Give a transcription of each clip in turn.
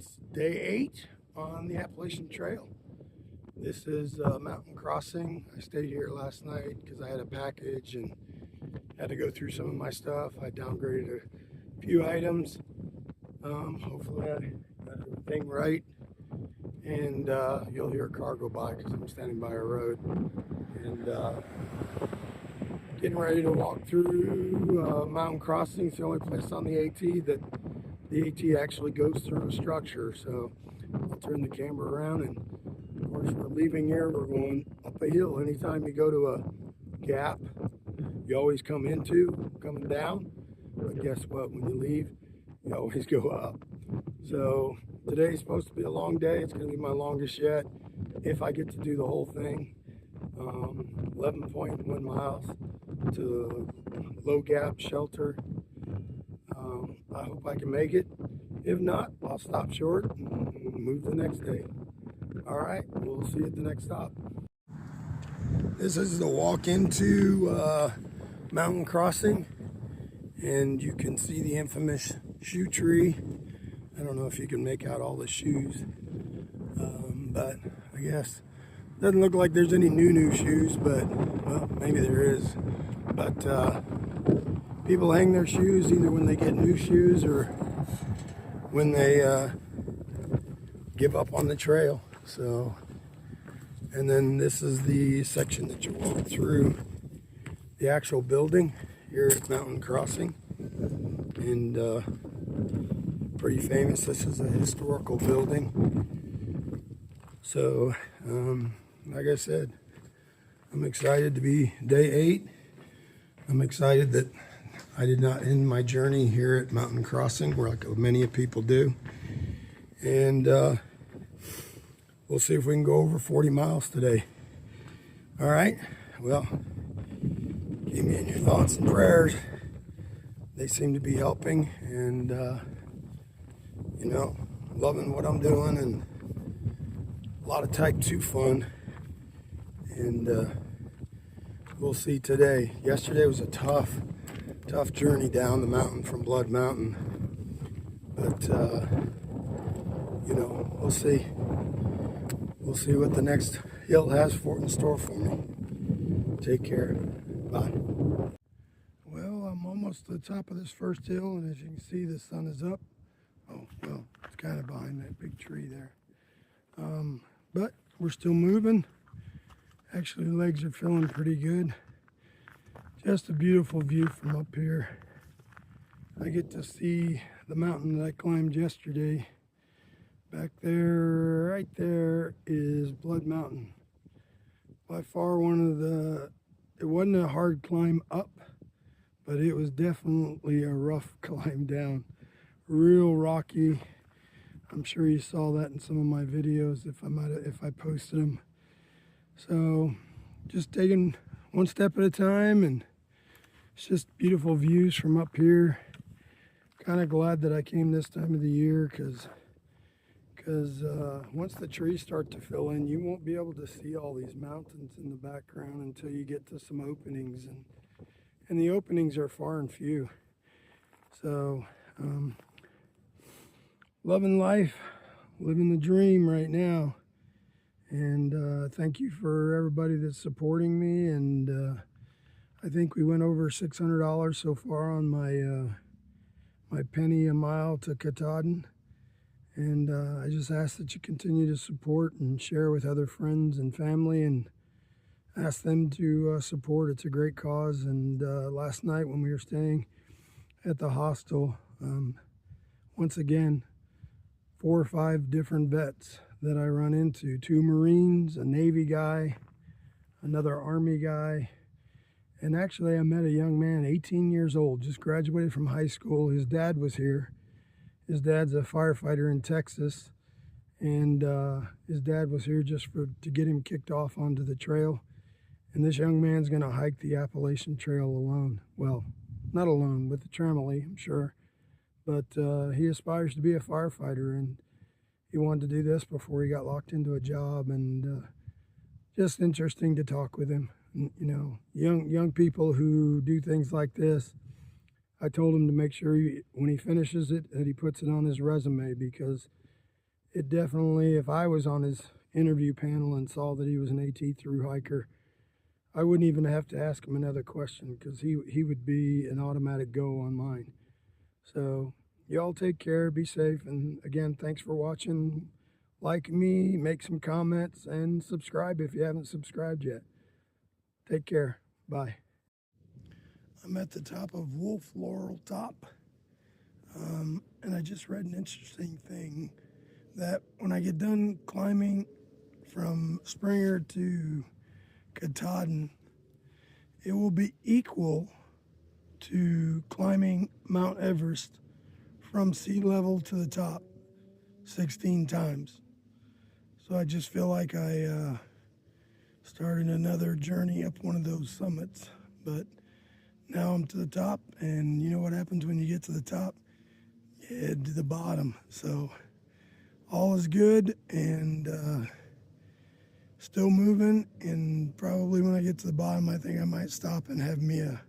It's day 8 on the Appalachian Trail. This is a mountain crossing. I stayed here last night because I had a package and had to go through some of my stuff. I downgraded a few items. Hopefully I got everything right. And you'll hear a car go by because I'm standing by a road. And getting ready to walk through mountain crossing. It's the only place on the AT that the AT actually goes through a structure. So I'll turn the camera around, and of course we're leaving here. We're going up a hill. Anytime you go to a gap, you always coming down. But guess what? When you leave, you always go up. So today's supposed to be a long day. It's going to be my longest yet if I get to do the whole thing. 11.1 miles to low gap shelter. I hope I can make it. If not, I'll stop short and move the next day. All right, we'll see you at the next stop. This is the walk into mountain crossing, and you can see the infamous shoe tree. I don't know if you can make out all the shoes, but I guess doesn't look like there's any new shoes, but well, maybe there is. But people hang their shoes either when they get new shoes or when they give up on the trail. So, and then this is the section that you walk through the actual building here at Mountain Crossing, and pretty famous. This is a historical building. So, like I said, I'm excited to be day 8. I'm excited that I did not end my journey here at Mountain Crossing, where like many people do. And we'll see if we can go over 40 miles today. All right. Well, keep me in your thoughts and prayers. They seem to be helping, and you know, loving what I'm doing, and a lot of type 2 fun. And we'll see today. Yesterday was a tough journey down the mountain from Blood Mountain, but you know, we'll see what the next hill has in store for me. Take care. Bye. Well, I'm almost to the top of this first hill, and as you can see, the sun is up. Oh, well, it's kind of behind that big tree there. But we're still moving. Actually, the legs are feeling pretty good. Just a beautiful view from up here. I get to see the mountain that I climbed yesterday. Back there, right there, is Blood Mountain. By far it wasn't a hard climb up, but it was definitely a rough climb down. Real rocky. I'm sure you saw that in some of my videos if I posted them. So just taking one step at a time, and it's just beautiful views from up here. Kind of glad that I came this time of the year, because once the trees start to fill in, you won't be able to see all these mountains in the background until you get to some openings, and the openings are far and few. So loving life, living the dream right now. And thank you for everybody that's supporting me. And I think we went over $600 so far on my penny a mile to Katahdin. And I just ask that you continue to support and share with other friends and family, and ask them to support. It's a great cause. And last night when we were staying at the hostel, once again, 4 or 5 different vets that I run into. 2 Marines, a Navy guy, another Army guy, and actually I met a young man, 18 years old, just graduated from high school. His dad was here. His dad's a firefighter in Texas, and his dad was here just to get him kicked off onto the trail. And this young man's going to hike the Appalachian Trail alone. Well, not alone, with the Tramily, I'm sure. But he aspires to be a firefighter, and he wanted to do this before he got locked into a job. And just interesting to talk with him. You know, young people who do things like this, I told him to make sure when he finishes it that he puts it on his resume, because it definitely, if I was on his interview panel and saw that he was an AT through hiker, I wouldn't even have to ask him another question because he would be an automatic go on mine. So y'all take care, be safe, and again, thanks for watching. Like me, make some comments, and subscribe if you haven't subscribed yet. Take care. Bye. I'm at the top of Wolf Laurel Top, and I just read an interesting thing that when I get done climbing from Springer to Katahdin, it will be equal to climbing Mount Everest from sea level to the top 16 times. So I just feel like I started another journey up one of those summits. But now I'm to the top, and you know what happens when you get to the top? You head to the bottom. So all is good, and still moving, and probably when I get to the bottom, I think I might stop and have me a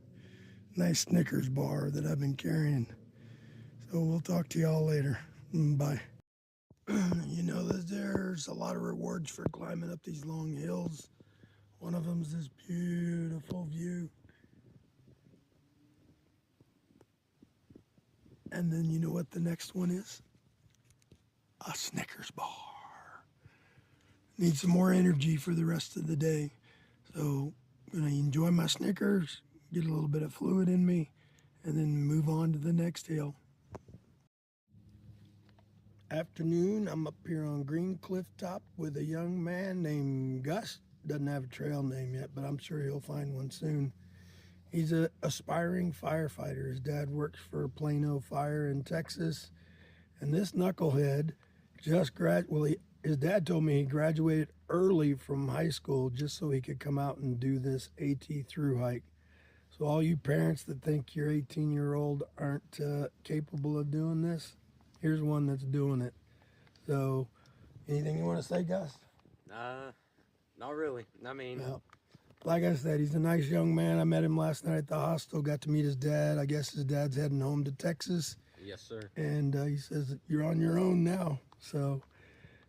nice Snickers bar that I've been carrying. So we'll talk to y'all later. Bye. You know that there's a lot of rewards for climbing up these long hills. One of them is this beautiful view. And then you know what the next one is? A Snickers bar. Need some more energy for the rest of the day. So I'm gonna enjoy my Snickers, get a little bit of fluid in me, and then move on to the next hill. Afternoon, I'm up here on Green Cliff Top with a young man named Gus. Doesn't have a trail name yet, but I'm sure he'll find one soon. He's an aspiring firefighter. His dad works for Plano Fire in Texas. And this knucklehead just his dad told me he graduated early from high school just so he could come out and do this AT through hike. So all you parents that think your 18-year-old aren't capable of doing this, here's one that's doing it. So anything you want to say, Gus? Not really. I mean, well, like I said, he's a nice young man. I met him last night at the hostel, got to meet his dad. I guess his dad's heading home to Texas. Yes, sir. And he says, you're on your own now. So,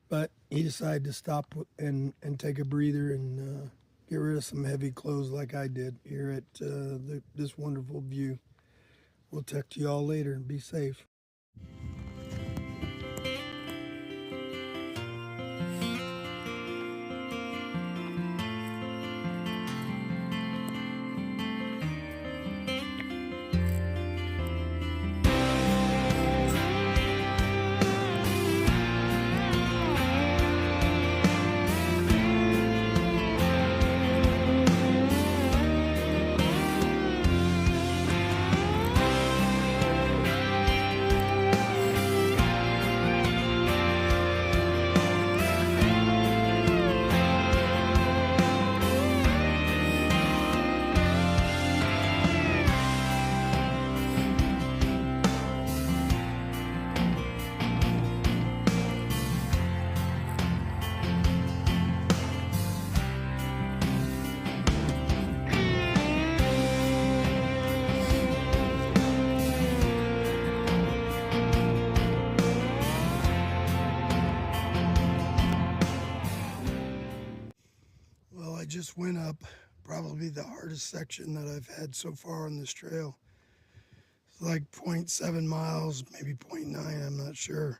but he decided to stop and take a breather and get rid of some heavy clothes like I did here at this wonderful view. We'll text you all later and be safe. I just went up probably the hardest section that I've had so far on this trail. It's like 0.7 miles, maybe 0.9, I'm not sure.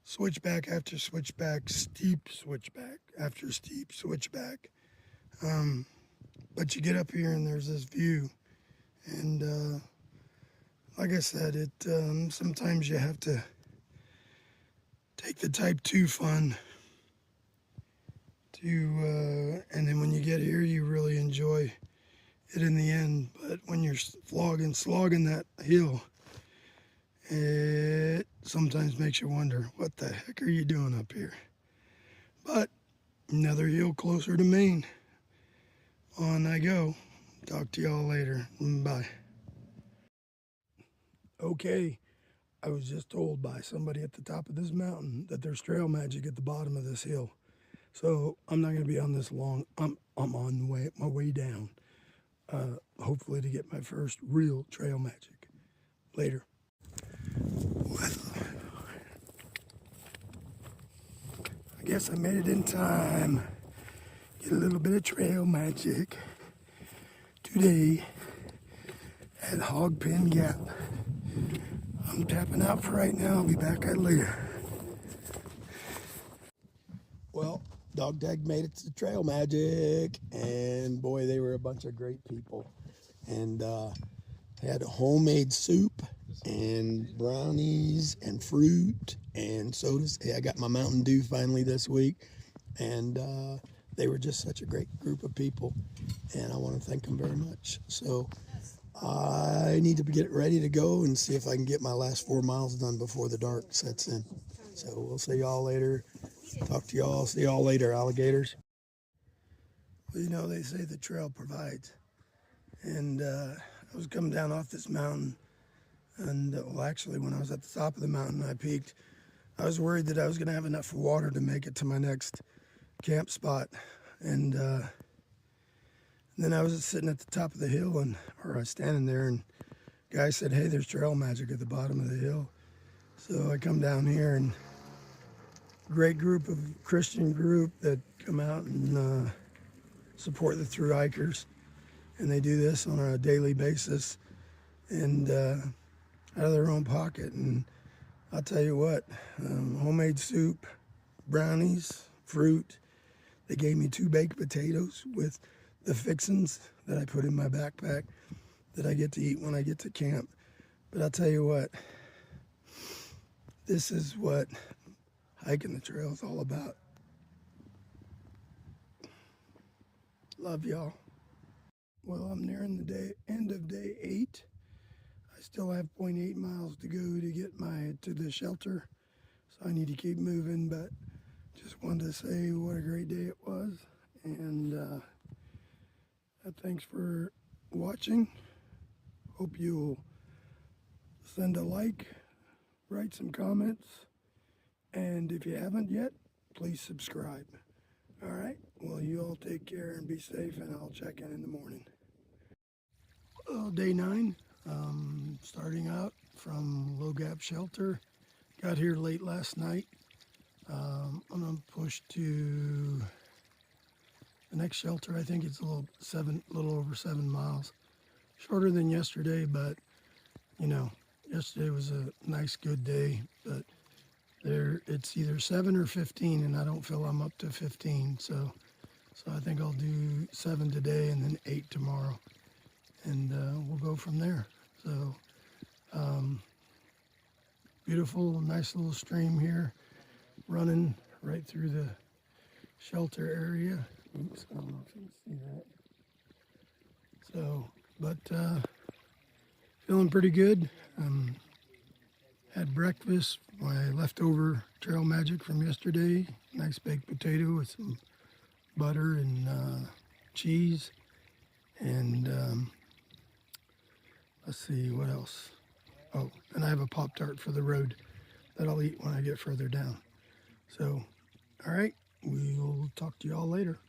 Switchback after switchback, steep switchback after steep switchback. But you get up here and there's this view. And like I said, sometimes you have to take the type 2 fun and then when you get here, you really enjoy it in the end. But when you're slogging that hill, it sometimes makes you wonder, what the heck are you doing up here? But another hill closer to Maine. On I go. Talk to y'all later. Bye. Okay, I was just told by somebody at the top of this mountain that there's trail magic at the bottom of this hill. So I'm not going to be on this long. I'm on my way down, hopefully to get my first real trail magic. Later. I guess I made it in time. Get a little bit of trail magic today at Hog Pen Gap. I'm tapping out for right now. I'll be back at later. Well, DogTag made it to Trail Magic, and boy, they were a bunch of great people. And had homemade soup and brownies and fruit and sodas. Hey, I got my Mountain Dew finally this week, and they were just such a great group of people, and I want to thank them very much. So I need to get ready to go and see if I can get my last 4 miles done before the dark sets in. So we'll see y'all later. Talk to y'all. See y'all later, alligators. Well, you know, they say the trail provides. And I was coming down off this mountain, and well, actually, when I was at the top of the mountain, I peaked. I was worried that I was going to have enough water to make it to my next camp spot. And then I was sitting at the top of the hill, or I was standing there, and the guy said, "Hey, there's trail magic at the bottom of the hill." So I come down here, and great group of Christian group that come out and support the thru hikers, and they do this on a daily basis and out of their own pocket. And I'll tell you what, homemade soup, brownies, fruit. They gave me 2 baked potatoes with the fixins that I put in my backpack that I get to eat when I get to camp. But I'll tell you what, this is what hiking the trail is all about. Love y'all. Well, I'm nearing the end of day 8. I still have 0.8 miles to go to get to the shelter, so I need to keep moving. But just wanted to say what a great day it was, and thanks for watching. Hope you'll send a like, write some comments, and if you haven't yet, please subscribe. All right, well, you all take care and be safe, and I'll check in the morning. Well, day 9, starting out from Low Gap Shelter. Got here late last night. I'm gonna push to the next shelter. I think it's a little over 7 miles. Shorter than yesterday, but you know, yesterday was a nice, good day, but it's either 7 or 15, and I don't feel I'm up to 15, so I think I'll do 7 today and then 8 tomorrow, and we'll go from there. So beautiful, nice little stream here running right through the shelter area. Oops, I don't know if you can see that. So, but feeling pretty good. Had breakfast, my leftover trail magic from yesterday. Nice baked potato with some butter and cheese. And let's see, what else? Oh, and I have a Pop-Tart for the road that I'll eat when I get further down. So, all right, we'll talk to y'all later.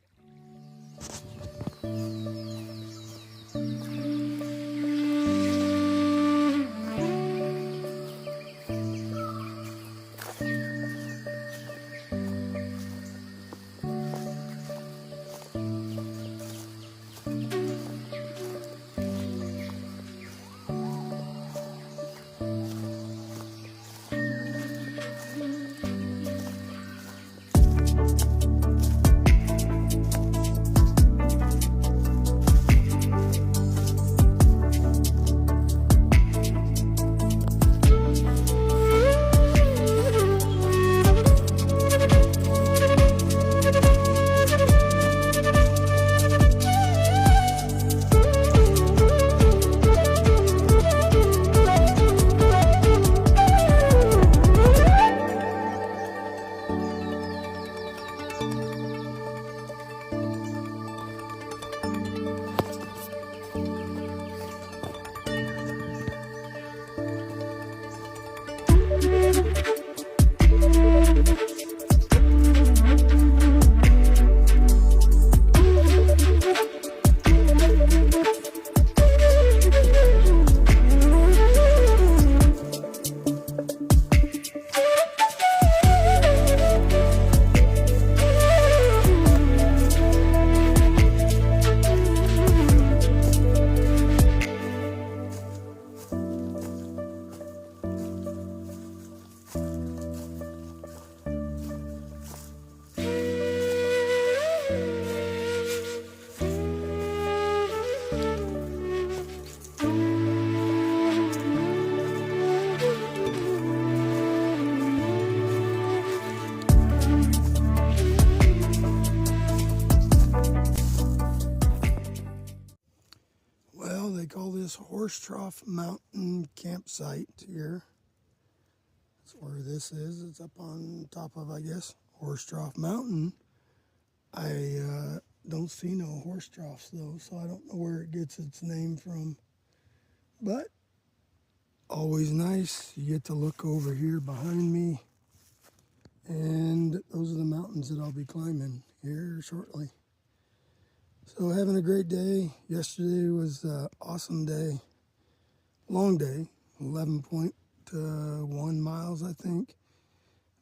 call this Horse Trough Mountain Campsite here. That's where this is. It's up on top of, I guess, Horse Trough Mountain. I don't see no horse troughs though, so I don't know where it gets its name from. But always nice. You get to look over here behind me, and those are the mountains that I'll be climbing here shortly. So having a great day. Yesterday was an awesome day. Long day, 11.1 miles, I think.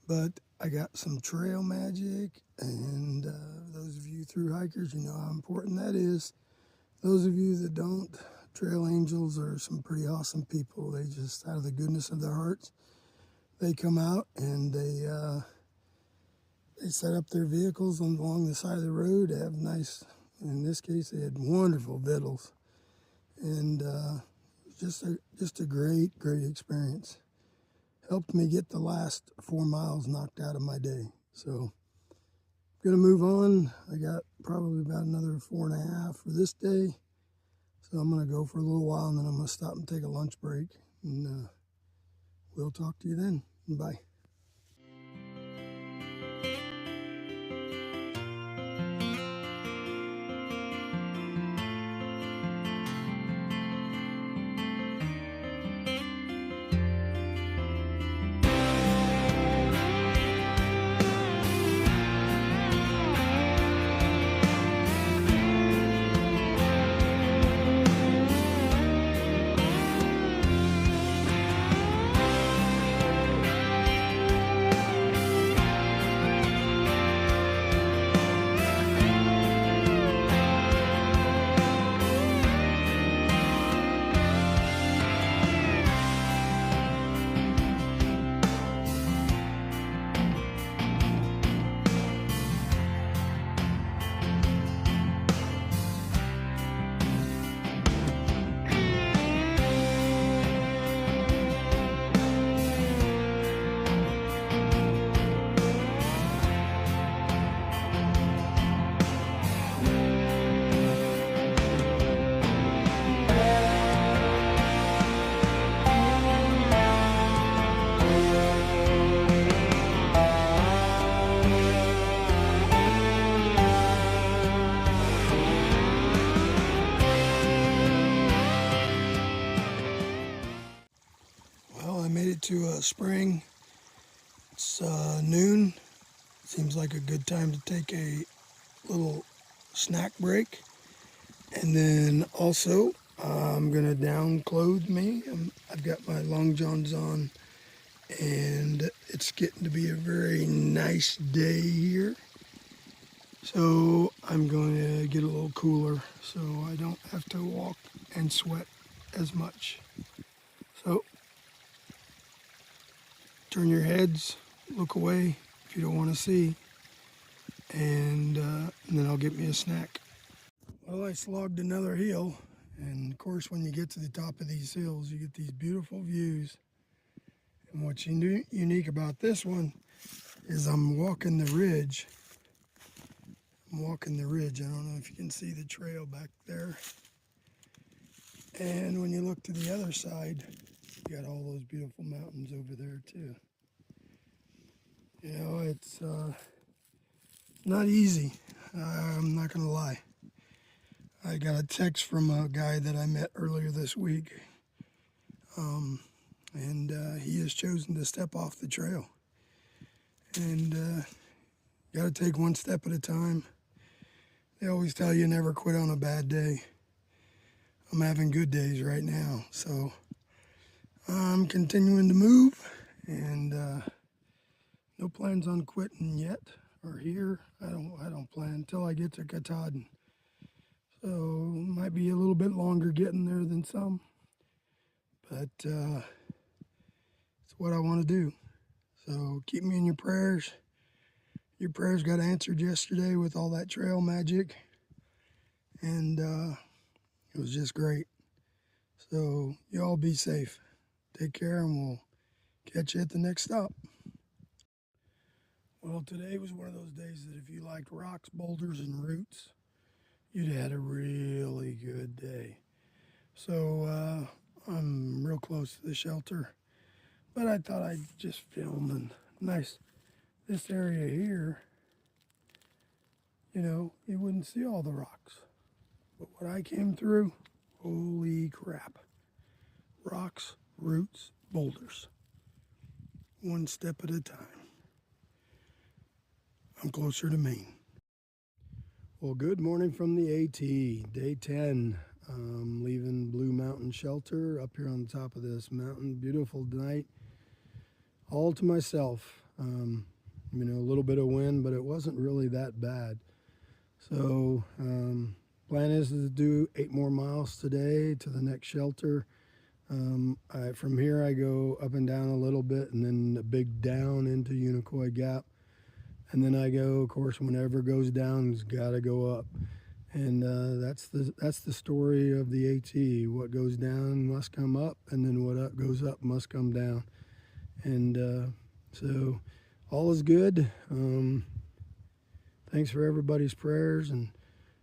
But I got some trail magic, and those of you through hikers, you know how important that is. Those of you that don't, trail angels are some pretty awesome people. They just, out of the goodness of their hearts, they come out and they set up their vehicles along the side of the road. They have nice, in this case, they had wonderful victuals, and just a great experience. Helped me get the last 4 miles knocked out of my day. So I'm gonna move on. I got probably about another 4.5 for this day. So I'm gonna go for a little while, and then I'm gonna stop and take a lunch break, and we'll talk to you then. Bye. Well, I made it to spring. It's noon. Seems like a good time to take a little snack break. And then also, I'm gonna down clothe me. I've got my long johns on, and it's getting to be a very nice day here. So I'm going to get a little cooler so I don't have to walk and sweat as much. So turn your heads, look away if you don't want to see, and then I'll get me a snack. Well, I slogged another hill, and of course when you get to the top of these hills you get these beautiful views. And what's unique about this one is I'm walking the ridge. I don't know if you can see the trail back there. And when you look to the other side, you got all those beautiful mountains over there too. You know, it's not easy. I'm not gonna lie. I got a text from a guy that I met earlier this week, and he has chosen to step off the trail. And got to take one step at a time. They always tell you never quit on a bad day. I'm having good days right now, so I'm continuing to move, and no plans on quitting yet or here. I don't plan until I get to Katahdin. So might be a little bit longer getting there than some, but it's what I want to do. So keep me in your prayers. Your prayers got answered yesterday with all that trail magic, and it was just great. So you all be safe. Take care, and we'll catch you at the next stop. Well, today was one of those days that if you liked rocks, boulders, and roots, you'd had a really good day. So I'm real close to the shelter, but I thought I'd just film and nice. This area here, you know, you wouldn't see all the rocks. But what I came through, holy crap. Rocks, roots, boulders. One step at a time. I'm closer to Maine. Well, good morning from the AT, day 10. Leaving Blue Mountain Shelter up here on the top of this mountain. Beautiful night, all to myself. You know, a little bit of wind, but it wasn't really that bad. So, plan is to do 8 more miles today to the next shelter. From here I go up and down a little bit and then a big down into Unicoi Gap. And then I go, of course, whenever it goes down, it's got to go up. And that's the story of the AT. What goes down must come up, and then what goes up must come down. And so all is good. Thanks for everybody's prayers and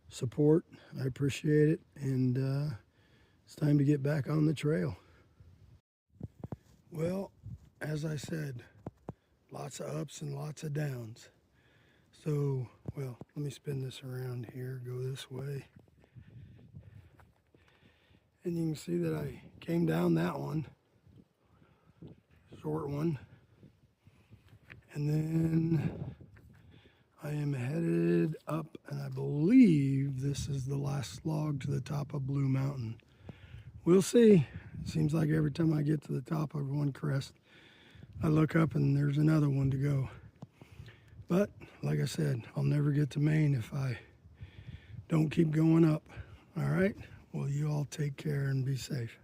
support. I appreciate it. And it's time to get back on the trail. Well, as I said, lots of ups and lots of downs. So, well, let me spin this around here, go this way. And you can see that I came down that one, short one. And then I am headed up, and I believe this is the last log to the top of Blue Mountain. We'll see. It seems like every time I get to the top of one crest, I look up and there's another one to go. But, like I said, I'll never get to Maine if I don't keep going up. All right? Well, you all take care and be safe.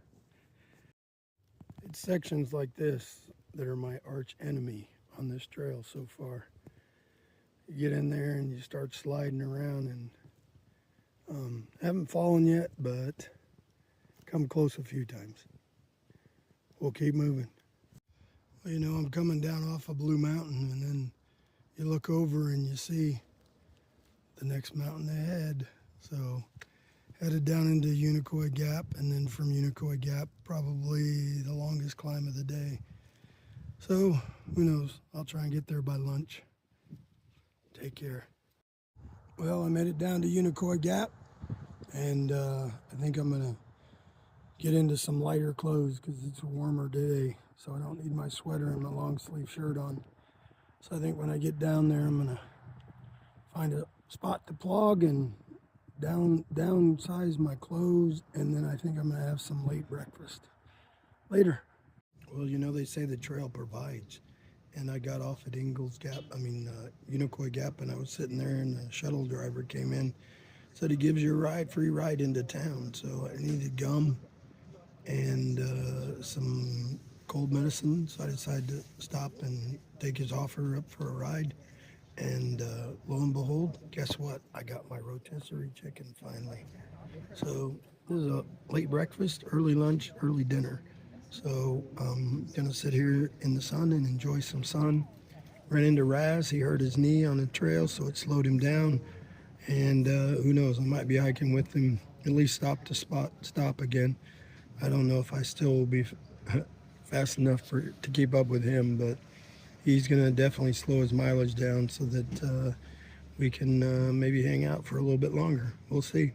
It's sections like this that are my arch enemy on this trail so far. You get in there and you start sliding around, and haven't fallen yet, but come close a few times. We'll keep moving. Well, you know, I'm coming down off of Blue Mountain, and then you look over and you see the next mountain ahead. So headed down into Unicoi Gap, and then from Unicoi Gap, probably the longest climb of the day. So who knows? I'll try and get there by lunch. Take care. Well, I'm headed down to Unicoi Gap, and I think I'm gonna get into some lighter clothes because it's a warmer day, so I don't need my sweater and my long sleeve shirt on. So I think when I get down there, I'm gonna find a spot to plug and downsize my clothes, and then I think I'm gonna have some late breakfast later. Well, you know, they say the trail provides, and I got off at Unicoi Gap, and I was sitting there, and the shuttle driver came in, said he gives you a free ride into town. So I needed gum and some cold medicine, so I decided to stop and take his offer up for a ride. And lo and behold, guess what? I got my rotisserie chicken finally. So this is a late breakfast, early lunch, early dinner. So I'm gonna sit here in the sun and enjoy some sun. Ran into Raz. He hurt his knee on the trail, so it slowed him down. And who knows? I might be hiking with him, at least stop again. I don't know if I still will be fast enough to keep up with him, but he's going to definitely slow his mileage down so that we can maybe hang out for a little bit longer. We'll see.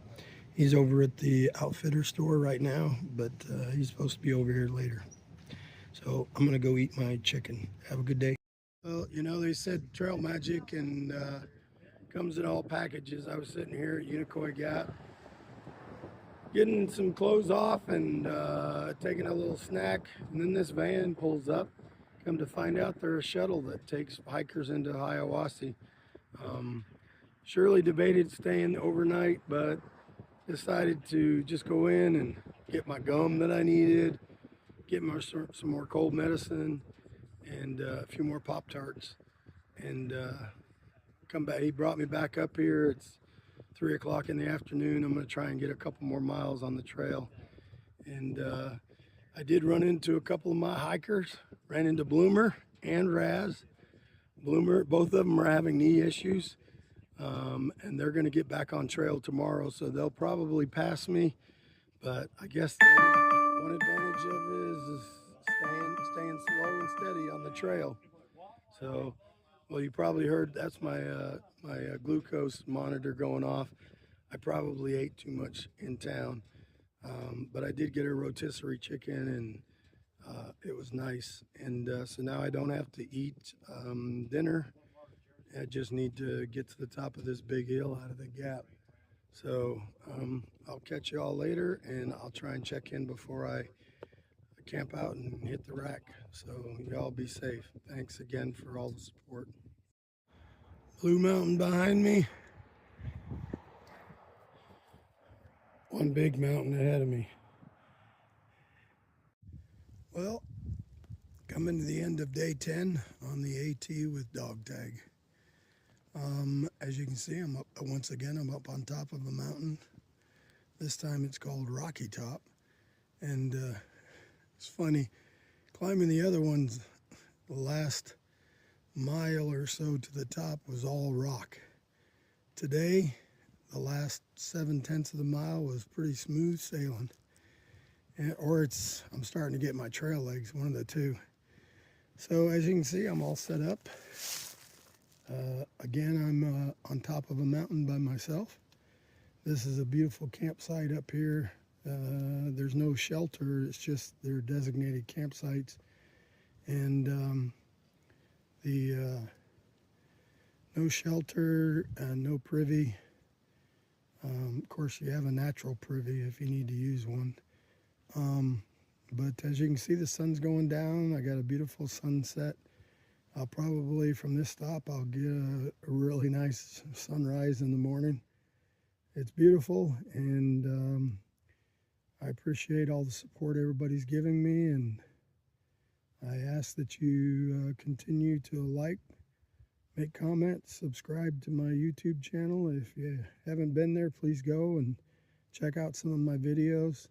He's over at the outfitter store right now, but he's supposed to be over here later. So I'm going to go eat my chicken. Have a good day. Well, you know, they said trail magic and comes in all packages. I was sitting here at Unicoi Gap, getting some clothes off and taking a little snack, and then this van pulls up. Come to find out they're a shuttle that takes hikers into Hiawassee. Surely debated staying overnight, but decided to just go in and get my gum that I needed, get some more cold medicine, and a few more Pop-Tarts, and come back. He brought me back up here. It's 3 o'clock in the afternoon. I'm going to try and get a couple more miles on the trail. And I did run into a couple of my hikers, ran into Bloomer and Raz. Bloomer, both of them are having knee issues, and they're going to get back on trail tomorrow, so they'll probably pass me, But I guess one advantage of it is staying slow and steady on the trail. So, well, you probably heard that's my glucose monitor going off. I probably ate too much in town, but I did get a rotisserie chicken, and it was nice. And so now I don't have to eat dinner. I just need to get to the top of this big hill out of the gap. So I'll catch you all later, and I'll try and check in before I camp out and hit the rack. So y'all be safe. Thanks again for all the support. Blue Mountain behind me. One big mountain ahead of me. Well, coming to the end of day 10 on the AT with DogTag. As you can see, I'm up once again. I'm up on top of a mountain. This time it's called Rocky Top, and it's funny climbing the other ones. The last mile or so to the top was all rock. Today, the last 7/10 of the mile was pretty smooth sailing, or I'm starting to get my trail legs, one of the two. So as you can see, I'm all set up. Again, I'm on top of a mountain by myself. This is a beautiful campsite up here. There's no shelter, it's just their designated campsites. And no shelter, no privy. Of course, you have a natural privy if you need to use one. But as you can see, the sun's going down. I got a beautiful sunset. I'll probably, from this stop, I'll get a really nice sunrise in the morning. It's beautiful, and I appreciate all the support everybody's giving me, and I ask that you continue to like, make comments, subscribe to my YouTube channel. If you haven't been there, please go and check out some of my videos.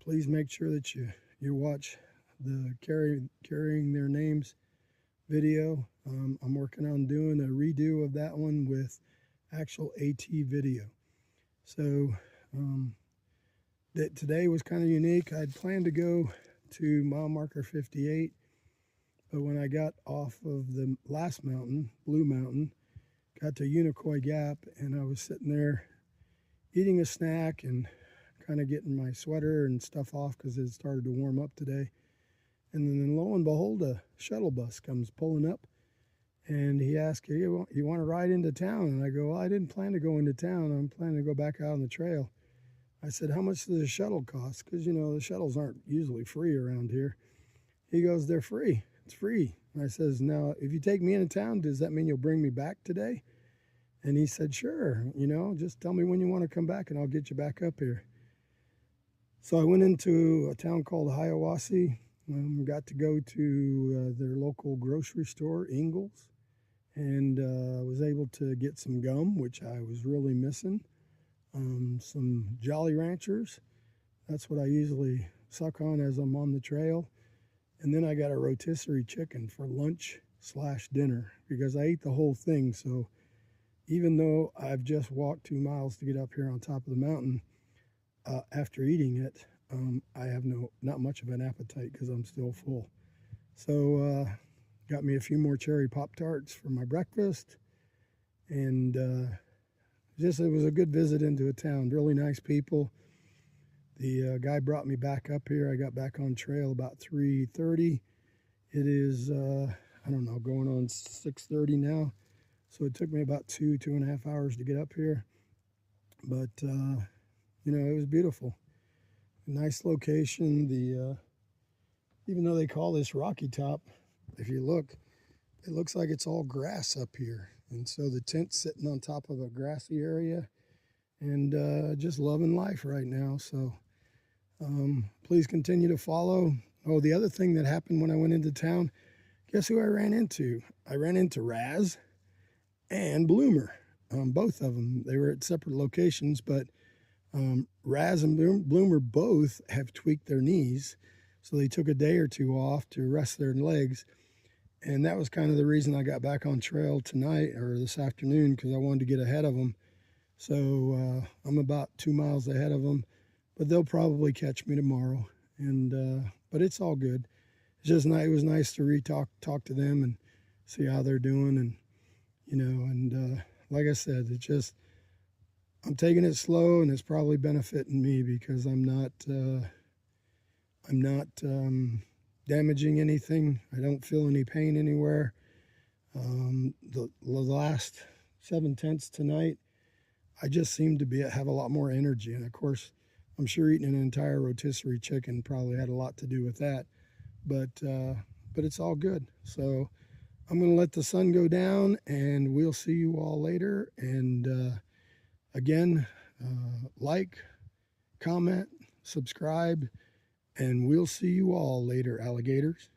Please make sure that you watch the Carrying Their Names video. I'm working on doing a redo of that one with actual AT video. So today was kind of unique. I'd planned to go to mile marker 58, but when I got off of the last mountain, Blue Mountain, got to Unicoi Gap, and I was sitting there eating a snack and kind of getting my sweater and stuff off because it started to warm up today. And then lo and behold, a shuttle bus comes pulling up, and he asked, hey, you want to ride into town? And I go, well, I didn't plan to go into town. I'm planning to go back out on the trail. I said, how much does the shuttle cost? Because, you know, the shuttles aren't usually free around here. He goes, they're free. It's free. And I says, now, if you take me into town, does that mean you'll bring me back today? And he said, sure, you know, just tell me when you want to come back and I'll get you back up here. So I went into a town called Hiawassee. Got to go to their local grocery store, Ingles, and was able to get some gum, which I was really missing. Some Jolly Ranchers. That's what I usually suck on as I'm on the trail. And then I got a rotisserie chicken for lunch/dinner because I ate the whole thing. So even though I've just walked 2 miles to get up here on top of the mountain, after eating it, I have not much of an appetite because I'm still full. So got me a few more cherry Pop-Tarts for my breakfast, and it was a good visit into a town. Really nice people. The guy brought me back up here. I got back on trail about 3:30. It is I don't know, going on 6:30 now. So it took me about 2.5 hours to get up here, but you know, it was beautiful. Nice location. Even though they call this Rocky Top, if you look, it looks like it's all grass up here. And so the tent's sitting on top of a grassy area, and just loving life right now. So please continue to follow. Oh, the other thing that happened when I went into town, guess who I ran into? I ran into Raz and Bloomer, both of them. They were at separate locations, but Raz and Bloomer both have tweaked their knees, so they took a day or two off to rest their legs, and that was kind of the reason I got back on trail tonight or this afternoon, because I wanted to get ahead of them. So I'm about 2 miles ahead of them. but they'll probably catch me tomorrow. And but it's all good. It's just nice. It was nice to talk to them and see how they're doing, and like I said, it just I'm taking it slow, and it's probably benefiting me because I'm not damaging anything. I don't feel any pain anywhere. The last 7/10 tonight, I just seem to have a lot more energy, and of course, I'm sure eating an entire rotisserie chicken probably had a lot to do with that. But it's all good. So I'm going to let the sun go down, and we'll see you all later. And again, like, comment, subscribe, and we'll see you all later, alligators.